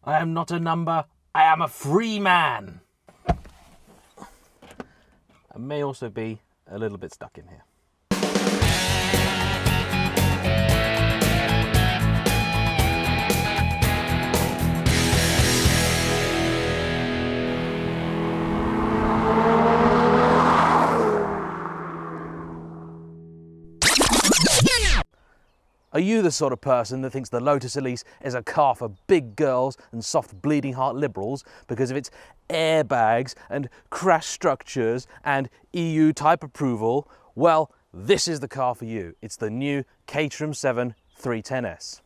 I am not a number, I am a free man. I may also be a little bit stuck in here. Are you the sort of person that thinks the Lotus Elise is a car for big girls and soft bleeding heart liberals because of its airbags and crash structures and EU type approval? Well, this is the car for you. It's the new Caterham 7 310S.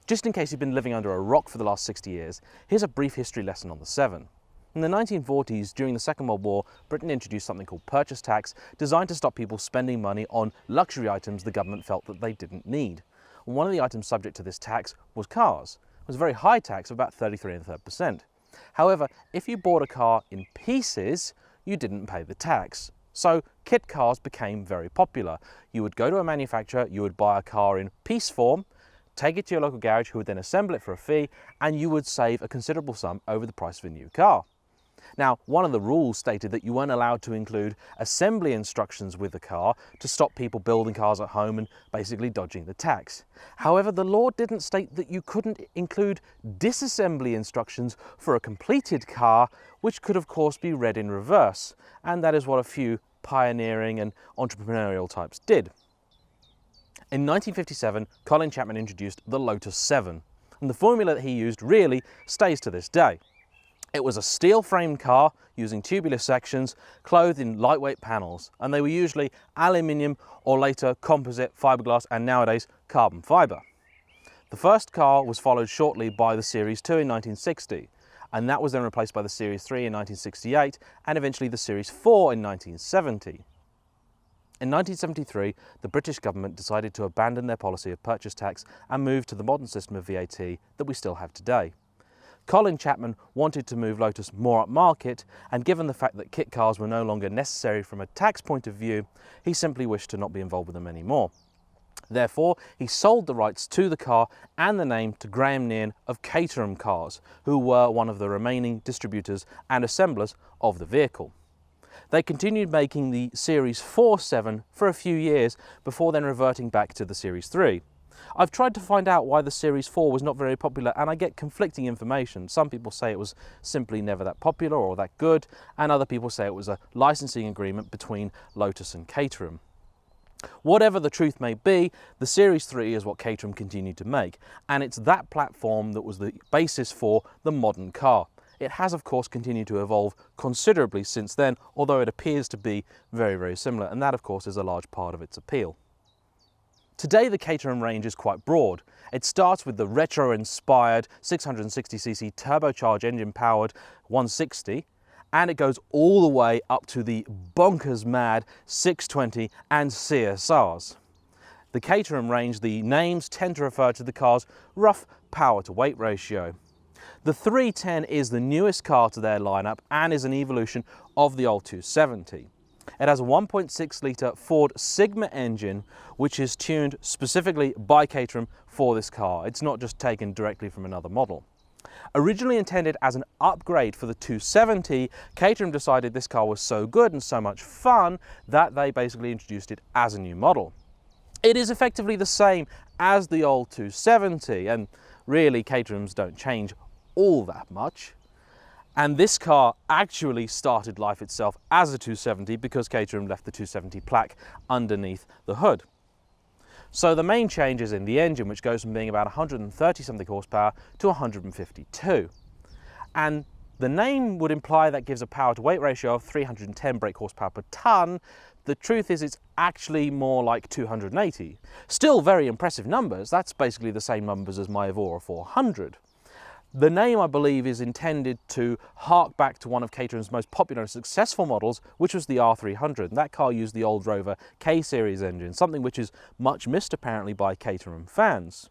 Just in case you've been living under a rock for the last 60 years, here's a brief history lesson on the 7. In the 1940s, during the Second World War, Britain introduced something called purchase tax, designed to stop people spending money on luxury items the government felt that they didn't need. One of the items subject to this tax was cars. It was a very high tax of about 33 1/3%. However, if you bought a car in pieces, you didn't pay the tax. So kit cars became very popular. You would go to a manufacturer, you would buy a car in piece form, take it to your local garage who would then assemble it for a fee, and you would save a considerable sum over the price of a new car. Now, one of the rules stated that you weren't allowed to include assembly instructions with the car to stop people building cars at home and basically dodging the tax. However, the law didn't state that you couldn't include disassembly instructions for a completed car, which could of course be read in reverse, and that is what a few pioneering and entrepreneurial types did. In 1957, Colin Chapman introduced the Lotus 7, and the formula that he used really stays to this day. It was a steel-framed car using tubular sections clothed in lightweight panels, and they were usually aluminium or later composite, fiberglass, and nowadays carbon fiber. The first car was followed shortly by the Series 2 in 1960, and that was then replaced by the Series 3 in 1968 and eventually the Series 4 in 1970. In 1973, the British government decided to abandon their policy of purchase tax and move to the modern system of VAT that we still have today. Colin Chapman wanted to move Lotus more upmarket, and given the fact that kit cars were no longer necessary from a tax point of view, he simply wished to not be involved with them anymore. Therefore, he sold the rights to the car and the name to Graham Nean of Caterham Cars, who were one of the remaining distributors and assemblers of the vehicle. They continued making the Series 4 7 for a few years before then reverting back to the Series 3. I've tried to find out why the Series 4 was not very popular, and I get conflicting information. Some people say it was simply never that popular or that good, and other people say it was a licensing agreement between Lotus and Caterham. Whatever the truth may be, the Series 3 is what Caterham continued to make, and it's that platform that was the basis for the modern car. It has of course continued to evolve considerably since then, although it appears to be very, very similar, and that of course is a large part of its appeal. Today the Caterham range is quite broad. It starts with the retro-inspired 660cc turbocharged engine-powered 160, and it goes all the way up to the bonkers-mad 620 and CSRs. The Caterham range, the names tend to refer to the car's rough power-to-weight ratio. The 310 is the newest car to their lineup and is an evolution of the old 270. It has a 1.6 litre Ford Sigma engine, which is tuned specifically by Caterham for this car. It's not just taken directly from another model. Originally intended as an upgrade for the 270, Caterham decided this car was so good and so much fun that they basically introduced it as a new model. It is effectively the same as the old 270, and really Caterhams don't change all that much. And this car actually started life itself as a 270 because Caterham left the 270 plaque underneath the hood. So the main change is in the engine, which goes from being about 130 something horsepower to 152. And the name would imply that gives a power to weight ratio of 310 brake horsepower per tonne. The truth is it's actually more like 280. Still very impressive numbers. That's basically the same numbers as my Evora 400. The name, I believe, is intended to hark back to one of Caterham's most popular and successful models, which was the R300. And that car used the old Rover K-Series engine, something which is much missed apparently by Caterham fans.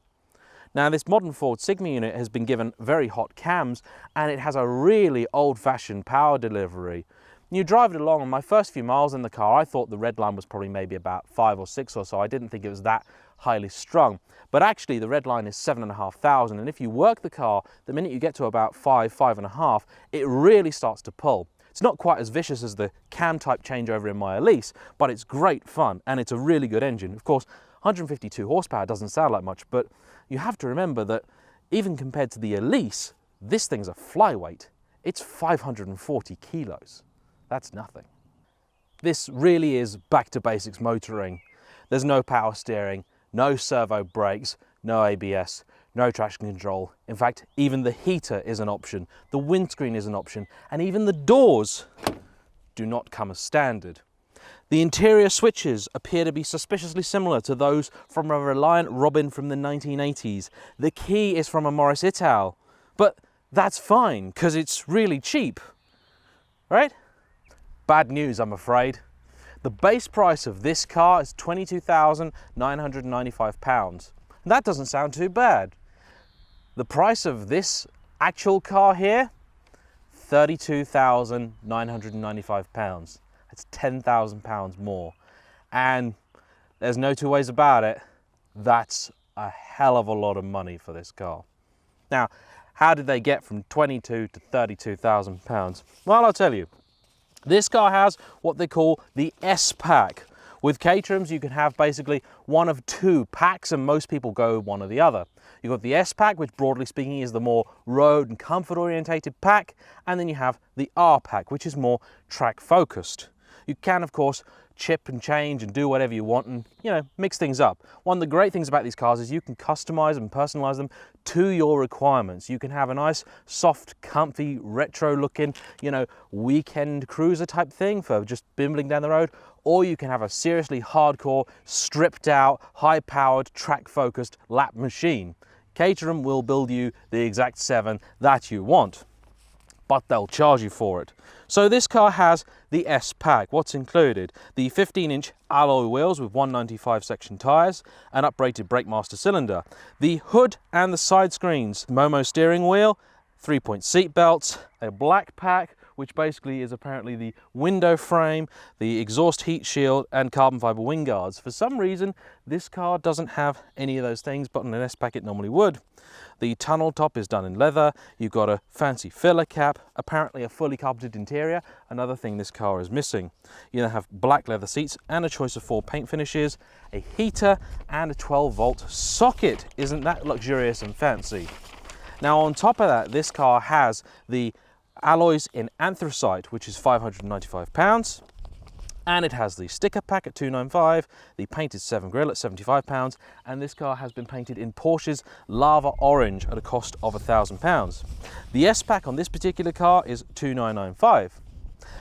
Now, this modern Ford Sigma unit has been given very hot cams, and it has a really old-fashioned power delivery. And you drive it along. On my first few miles in the car, I thought the red line was probably maybe about 5 or 6 or so. I didn't think it was that highly strung. But actually the red line is 7,500, and if you work the car, the minute you get to about 5.5, it really starts to pull. It's not quite as vicious as the cam type changeover in my Elise, but it's great fun and it's a really good engine. Of course, 152 horsepower doesn't sound like much, but you have to remember that even compared to the Elise, this thing's a flyweight. It's 540 kilos. That's nothing. This really is back to basics motoring. There's no power steering, no servo brakes, no ABS, no traction control. In fact, even the heater is an option, the windscreen is an option, and even the doors do not come as standard. The interior switches appear to be suspiciously similar to those from a Reliant Robin from the 1980s. The key is from a Morris Ital, but that's fine because it's really cheap, right? Bad news, I'm afraid. The base price of this car is £22,995. That doesn't sound too bad. The price of this actual car here, £32,995. That's £10,000 more. And there's no two ways about it. That's a hell of a lot of money for this car. Now, how did they get from 22 to £32,000? Well, I'll tell you. This car has what they call the S-Pack. With Caterhams, you can have basically one of two packs, and most people go one or the other. You've got the S-Pack, which broadly speaking is the more road and comfort orientated pack, and then you have the R-Pack, which is more track focused. You can, of course, chip and change and do whatever you want and, you know, mix things up. One of the great things about these cars is you can customize and personalize them to your requirements. You can have a nice, soft, comfy, retro looking, you know, weekend cruiser type thing for just bimbling down the road, or you can have a seriously hardcore, stripped out, high powered, track focused lap machine. Caterham will build you the exact 7 that you want, but they'll charge you for it. So this car has the S-Pack. What's included? The 15-inch alloy wheels with 195 section tyres, an uprated Brakemaster cylinder, the hood and the side screens, Momo steering wheel, 3-point seat belts, a black pack, which basically is apparently the window frame, the exhaust heat shield, and carbon fiber wing guards. For some reason, this car doesn't have any of those things, but on an S-Pack it normally would. The tunnel top is done in leather. You've got a fancy filler cap, apparently a fully carpeted interior, another thing this car is missing. You then have black leather seats and a choice of 4 paint finishes, a heater, and a 12-volt socket. Isn't that luxurious and fancy? Now on top of that, this car has the alloys in anthracite, which is £595, and it has the sticker pack at £295, the painted 7 grille at £75, and this car has been painted in Porsche's lava orange at a cost of £1,000. The S-Pack on this particular car is £2,995.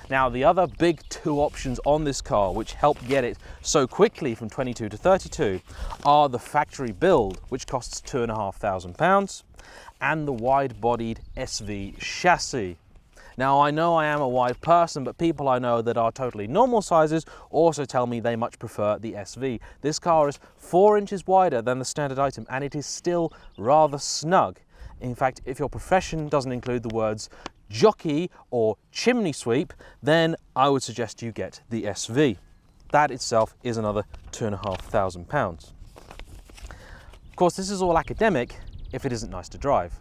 Now the other big 2 options on this car which help get it so quickly from 22 to 32 are the factory build, which costs £2,500, and the wide-bodied SV chassis. Now I know I am a wide person, but people I know that are totally normal sizes also tell me they much prefer the SV. This car is 4 inches wider than the standard item, and it is still rather snug. In fact, if your profession doesn't include the words jockey or chimney sweep, then I would suggest you get the SV. That itself is another £2,500. Of course, this is all academic if it isn't nice to drive.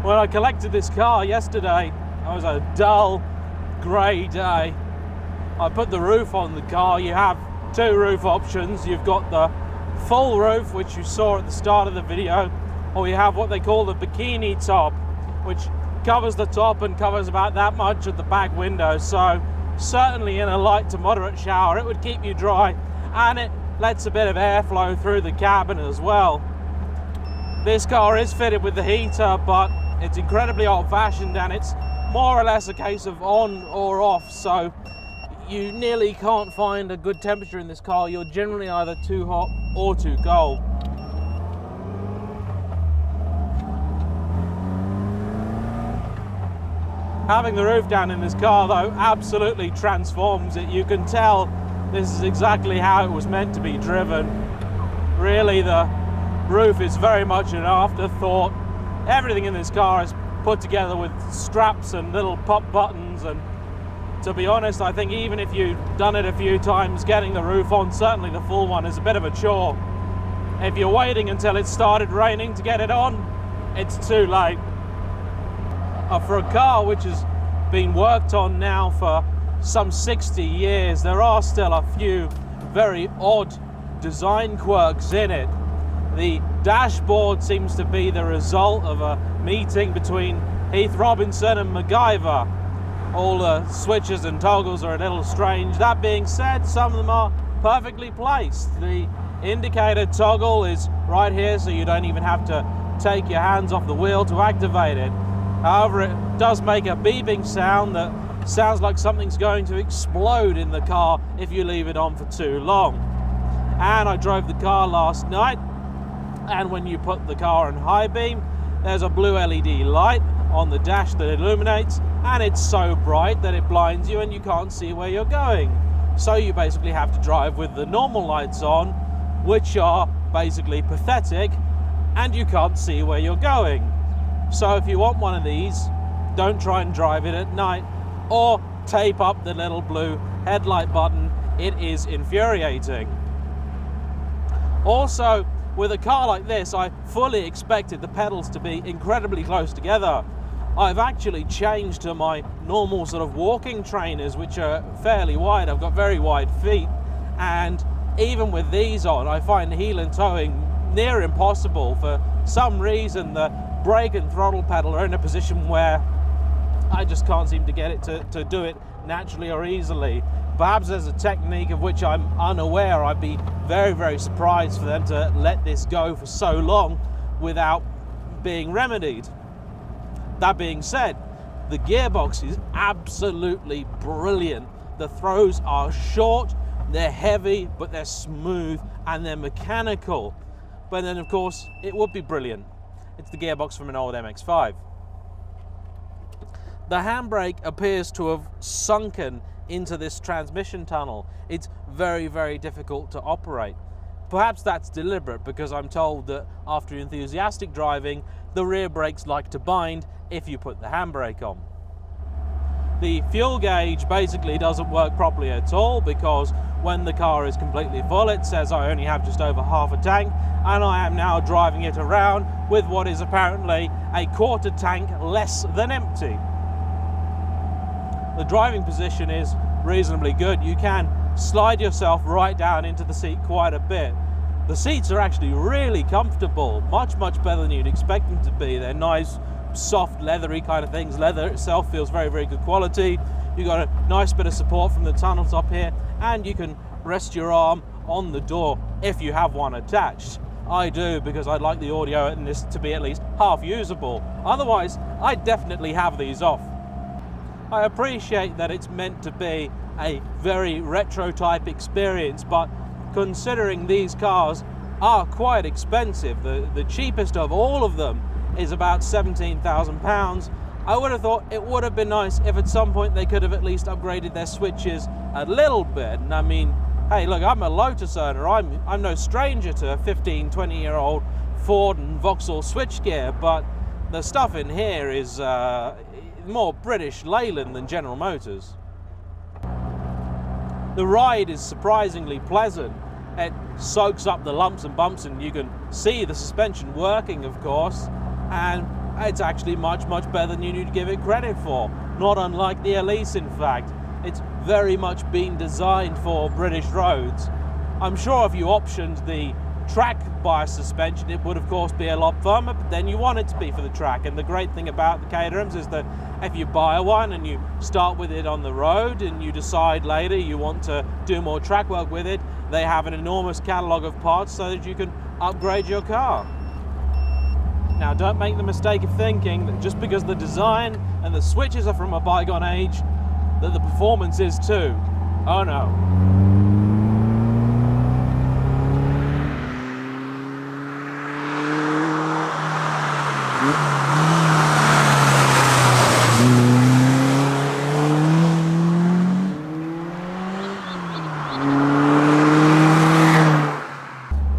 When I collected this car yesterday, it was a dull, grey day. I put the roof on the car. You have 2 roof options. You've got the full roof, which you saw at the start of the video, or you have what they call the bikini top, which covers the top and covers about that much of the back window. So certainly in a light to moderate shower, it would keep you dry, and it lets a bit of airflow through the cabin as well. This car is fitted with the heater, but it's incredibly old-fashioned, and it's more or less a case of on or off, so you nearly can't find a good temperature in this car. You're generally either too hot or too cold. Having the roof down in this car, though, absolutely transforms it. You can tell this is exactly how it was meant to be driven. Really, the roof is very much an afterthought. Everything in this car is put together with straps and little pop buttons, and to be honest, I think even if you've done it a few times, getting the roof on, certainly the full one, is a bit of a chore. If you're waiting until it started raining to get it on, it's too late. For a car which has been worked on now for some 60 years, there are still a few very odd design quirks in it. The dashboard seems to be the result of a meeting between Heath Robinson and MacGyver. All the switches and toggles are a little strange. That being said, some of them are perfectly placed. The indicator toggle is right here, so you don't even have to take your hands off the wheel to activate it. However, it does make a beeping sound that sounds like something's going to explode in the car if you leave it on for too long. And I drove the car last night, and when you put the car in high beam, there's a blue LED light on the dash that illuminates, and it's so bright that it blinds you and you can't see where you're going. So you basically have to drive with the normal lights on, which are basically pathetic, and you can't see where you're going. So if you want one of these, don't try and drive it at night, or tape up the little blue headlight button. It is infuriating. Also, with a car like this, I fully expected the pedals to be incredibly close together. I've actually changed to my normal sort of walking trainers, which are fairly wide. I've got very wide feet, and even with these on, I find heel and toeing near impossible. For some reason, the brake and throttle pedal are in a position where I just can't seem to get it to do it naturally or easily. Perhaps there's a technique of which I'm unaware. I'd be very, very surprised for them to let this go for so long without being remedied. That being said, the gearbox is absolutely brilliant. The throws are short, they're heavy, but they're smooth and they're mechanical. But then, of course, it would be brilliant. It's the gearbox from an old MX-5. The handbrake appears to have sunken into this transmission tunnel. It's very, very difficult to operate. Perhaps that's deliberate, because I'm told that after enthusiastic driving, the rear brakes like to bind if you put the handbrake on. The fuel gauge basically doesn't work properly at all, because when the car is completely full, it says I only have just over half a tank, and I am now driving it around with what is apparently a quarter tank less than empty. The driving position is reasonably good. You can slide yourself right down into the seat quite a bit. The seats are actually really comfortable, much, much better than you'd expect them to be. They're nice, soft, leathery kind of things. Leather itself feels very, very good quality. You've got a nice bit of support from the tunnel top here, and you can rest your arm on the door if you have one attached. I do, because I'd like the audio in this to be at least half usable. Otherwise, I'd definitely have these off. I appreciate that it's meant to be a very retro type experience, but considering these cars are quite expensive, the cheapest of all of them is about £17,000, I would have thought it would have been nice if at some point they could have at least upgraded their switches a little bit. And I mean, hey, look, I'm a Lotus owner. I'm no stranger to a 15, 20-year-old Ford and Vauxhall switchgear, but the stuff in here is more British Leyland than General Motors. The ride is surprisingly pleasant. It soaks up the lumps and bumps, and you can see the suspension working, of course, and it's actually much, much better than you'd give it credit for. Not unlike the Elise, in fact. It's very much been designed for British roads. I'm sure if you optioned the track bias suspension, it would of course be a lot firmer, but then you want it to be for the track. And the great thing about the Caterhams is that if you buy one and you start with it on the road and you decide later you want to do more track work with it, they have an enormous catalogue of parts so that you can upgrade your car. Now, don't make the mistake of thinking that just because the design and the switches are from a bygone age, that the performance is too. Oh no.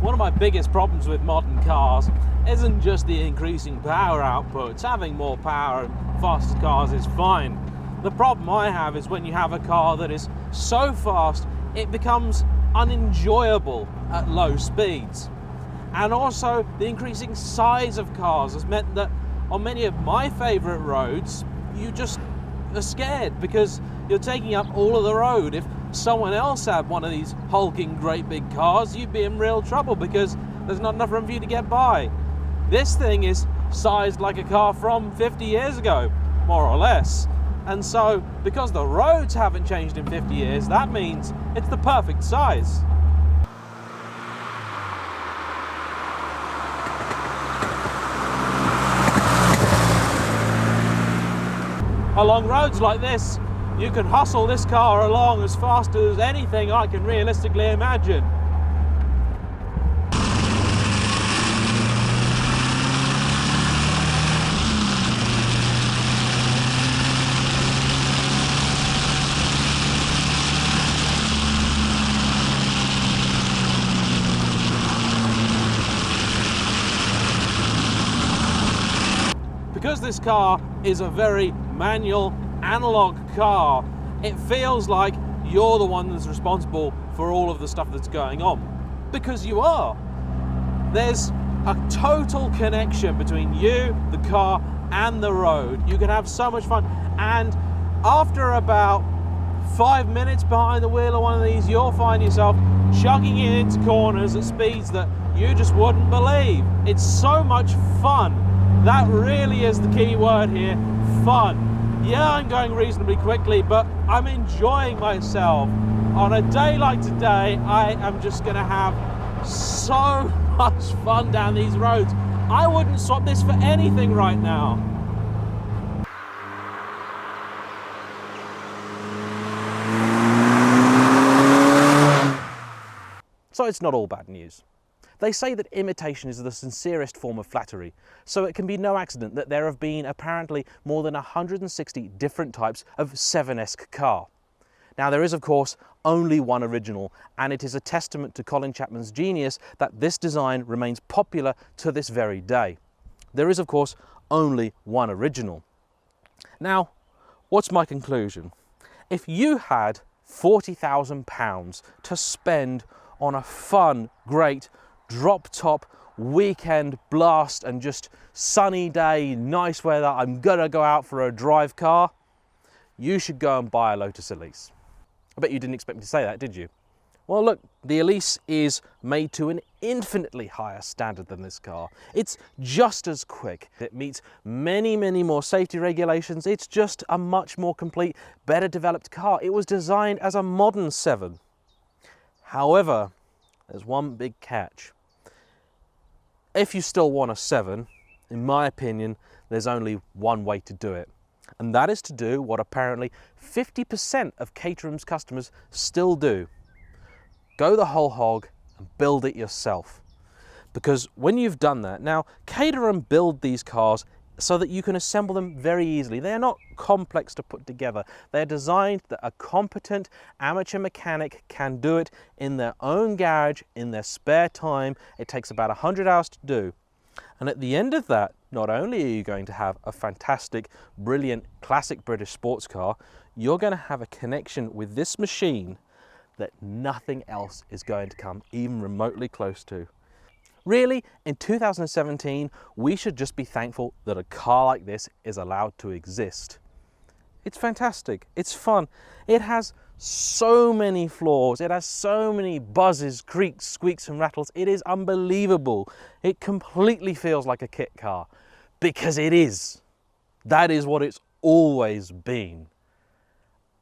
One of my biggest problems with modern cars isn't just the increasing power outputs. Having more power and faster cars is fine. The problem I have is when you have a car that is so fast, it becomes unenjoyable at low speeds. And also, the increasing size of cars has meant that on many of my favourite roads, you just are scared because you're taking up all of the road. If someone else had one of these hulking great big cars, you'd be in real trouble because there's not enough room for you to get by. This thing is sized like a car from 50 years ago, more or less. And so, because the roads haven't changed in 50 years, that means it's the perfect size. Along roads like this, you can hustle this car along as fast as anything I can realistically imagine. Because this car is a very manual, analog car, it feels like you're the one that's responsible for all of the stuff that's going on. Because you are. There's a total connection between you, the car, and the road. You can have so much fun. And after about 5 minutes behind the wheel of one of these, you'll find yourself chugging it into corners at speeds that you just wouldn't believe. It's so much fun. That really is the key word here, fun. Yeah, I'm going reasonably quickly, but I'm enjoying myself. On a day like today, I am just gonna have so much fun down these roads. I wouldn't swap this for anything right now. So it's not all bad news. They say that imitation is the sincerest form of flattery, so it can be no accident that there have been apparently more than 160 different types of 7-esque car. Now there is of course only one original, and it is a testament to Colin Chapman's genius that this design remains popular to this very day. There is of course only one original. Now, what's my conclusion? If you had £40,000 to spend on a fun, great, drop-top weekend blast and just sunny day, nice weather, I'm gonna go out for a drive car, you should go and buy a Lotus Elise. I bet you didn't expect me to say that, did you? Well look, the Elise is made to an infinitely higher standard than this car. It's just as quick. It meets many, many more safety regulations. It's just a much more complete, better developed car. It was designed as a modern 7. However, there's one big catch. If you still want a 7, in my opinion, there's only one way to do it. And that is to do what apparently 50% of Caterham's customers still do. Go the whole hog and build it yourself. Because when you've done that, now Caterham build these cars so that you can assemble them very easily. They're not complex to put together. They're designed that a competent amateur mechanic can do it in their own garage, in their spare time. It takes about 100 hours to do. And at the end of that, not only are you going to have a fantastic, brilliant, classic British sports car, you're going to have a connection with this machine that nothing else is going to come even remotely close to. Really, in 2017, we should just be thankful that a car like this is allowed to exist. It's fantastic, it's fun, it has so many flaws, it has so many buzzes, creaks, squeaks and rattles, it is unbelievable. It completely feels like a kit car, because it is. That is what it's always been.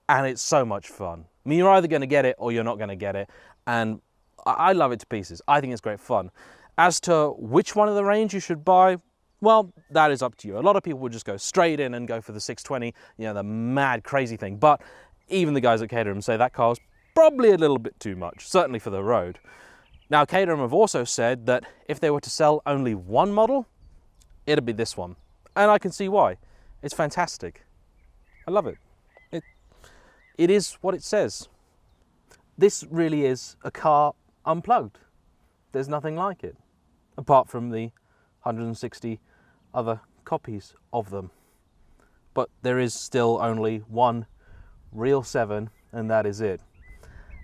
And it's so much fun. I mean, you're either going to get it or you're not going to get it, and I love it to pieces. I think it's great fun. As to which one of the range you should buy, well, that is up to you. A lot of people would just go straight in and go for the 620, you know, the mad, crazy thing. But even the guys at Caterham say that car's probably a little bit too much, certainly for the road. Now, Caterham have also said that if they were to sell only one model, it'd be this one. And I can see why. It's fantastic. I love it. It is what it says. This really is a car unplugged. There's nothing like it, apart from the 160 other copies of them. But there is still only one real 7, and that is it.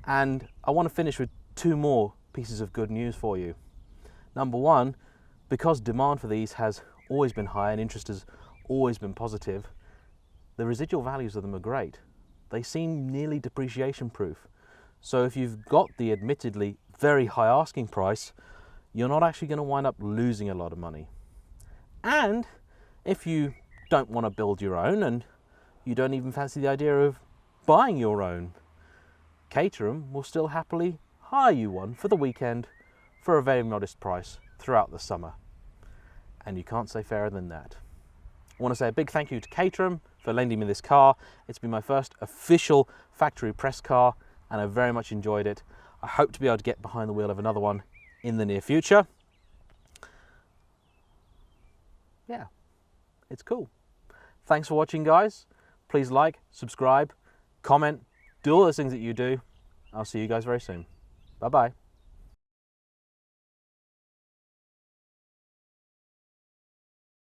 And I want to finish with 2 more pieces of good news for you. Number 1, because demand for these has always been high and interest has always been positive, the residual values of them are great. They seem nearly depreciation proof. So if you've got the admittedly very high asking price, you're not actually going to wind up losing a lot of money. And if you don't want to build your own and you don't even fancy the idea of buying your own, Caterham will still happily hire you one for the weekend for a very modest price throughout the summer. And you can't say fairer than that. I want to say a big thank you to Caterham for lending me this car. It's been my first official factory press car and I very much enjoyed it. I hope to be able to get behind the wheel of another one in the near future. Yeah, it's cool. Thanks for watching, guys. Please like, subscribe, comment, do all those things that you do. I'll see you guys very soon. Bye-bye.